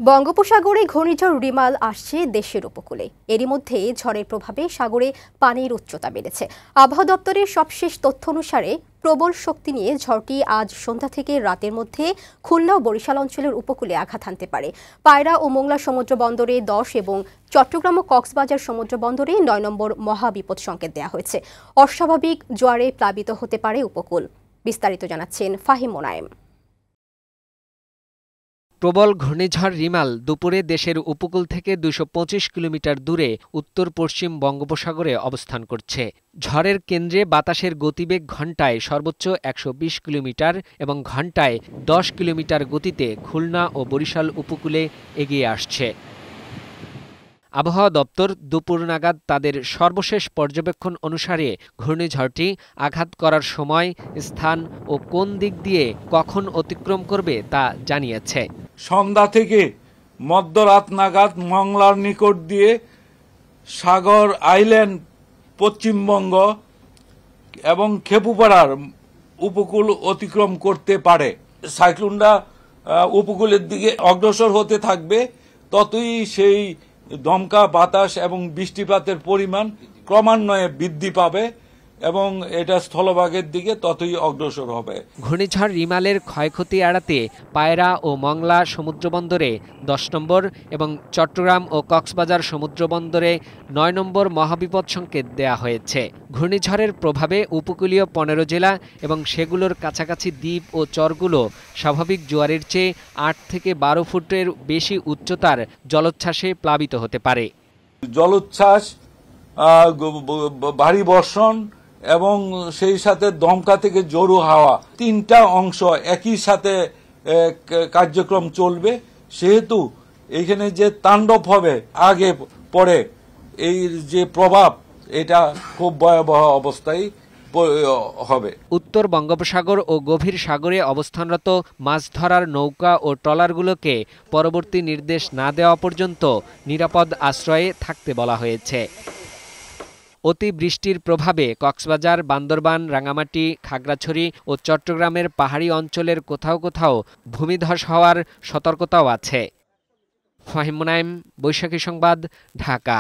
বঙ্গোপসাগরে ঘূর্ণিঝড় রিমাল আসছে দেশের উপকূলে। এরই মধ্যে ঝড়ের প্রভাবে সাগরে পানির উচ্চতা বেড়েছে। আবহাওয়া দপ্তরের সবশেষ তথ্য অনুসারে প্রবল শক্তি নিয়ে ঝড়টি আজ সন্ধ্যা থেকে রাতের মধ্যে খুলনা ও বরিশাল অঞ্চলের উপকূলে আঘাত হানতে পারে। পায়রা ও মোংলা সমুদ্র বন্দরে 10 এবং চট্টগ্রাম ও কক্সবাজার সমুদ্র বন্দরে 9 নম্বর মহাবিপদ সংকেত দেওয়া হয়েছে। অস্বাভাবিক জোয়ারে প্লাবিত হতে পারে উপকূল। বিস্তারিত জানাচ্ছেন ফাহিম মোনায়েম। প্রবল ঘূর্ণিঝড় রিমাল দুপুরে দেশের উপকূল থেকে 225 কিলোমিটার দূরে উত্তর পশ্চিম বঙ্গোপসাগরে অবস্থান করছে। ঝড়ের কেন্দ্রে বাতাসের গতিবেগ ঘণ্টায় সর্বোচ্চ 120 কিলোমিটার এবং ঘণ্টায় 10 কিলোমিটার গতিতে খুলনা ও বরিশাল উপকূলে এগিয়ে আসছে। আবহাওয়া দপ্তর দুপুর নাগাদ তাদের সর্বশেষ পর্যবেক্ষণ অনুসারে ঘূর্ণিঝড়টি আঘাত করার সময়, স্থান ও কোন দিক দিয়ে কখন অতিক্রম করবে তা জানিয়েছে। সন্ধ্যা থেকে মধ্যরাত নাগাদ মংলার নিকট দিয়ে সাগর আইল্যান্ড, পশ্চিমবঙ্গ এবং খেপুপাড়ার উপকূল অতিক্রম করতে পারে। সাইক্লোনটা উপকূলের দিকে অগ্রসর হতে থাকবে, ততই সেই দমকা বাতাস এবং বৃষ্টিপাতের পরিমাণ ক্রমান্বয়ে বৃদ্ধি পাবে এবং এটা স্থলভাগের দিকে ততই অগ্রসর হবে। ঘূর্ণিঝড় রিমালের ক্ষয়ক্ষতি এড়াতে পায়রা ও মংলা সমুদ্রবন্দরে 10 নম্বর এবং চট্টগ্রাম ও কক্সবাজার সমুদ্রবন্দরে 9 নম্বর মহাবিপদ সংকেত দেয়া হয়েছে। ঘূর্ণিঝড়ের প্রভাবে উপকূলীয় 15 জেলা এবং সেগুলোর কাছাকাছি দ্বীপ ও চরগুলো স্বাভাবিক জোয়ারের চেয়ে 8 থেকে 12 ফুটের বেশি উচ্চতার জলোচ্ছ্বাসে প্লাবিত হতে পারে। জলোচ্ছ্বাস, ভারী বর্ষণ এবং সেই সাথে দমকা থেকে জোরো হাওয়া, তিনটা অংশ একই সাথে কার্যক্রম চলবে। সেহেতু এখানে যে তাণ্ডব হবে আগে পরে, এই যে প্রভাব, এটা খুব ভয়াবহ অবস্থায় হবে। উত্তর বঙ্গোপসাগর ও গভীর সাগরে অবস্থানরত মাছ ধরার নৌকা ও ট্রলারগুলোকে পরবর্তী নির্দেশ না দেওয়া পর্যন্ত নিরাপদ আশ্রয়ে থাকতে বলা হয়েছে। অতি বৃষ্টির প্রভাবে কক্সবাজার, বান্দরবান, রাঙামাটি, খাগড়াছড়ি ও চট্টগ্রামের পাহাড়ি অঞ্চলের কোথাও কোথাও ভূমিধস হওয়ার সতর্কতাও আছে। ফাহিম মোনায়েম, বৈশাখী সংবাদ, ঢাকা।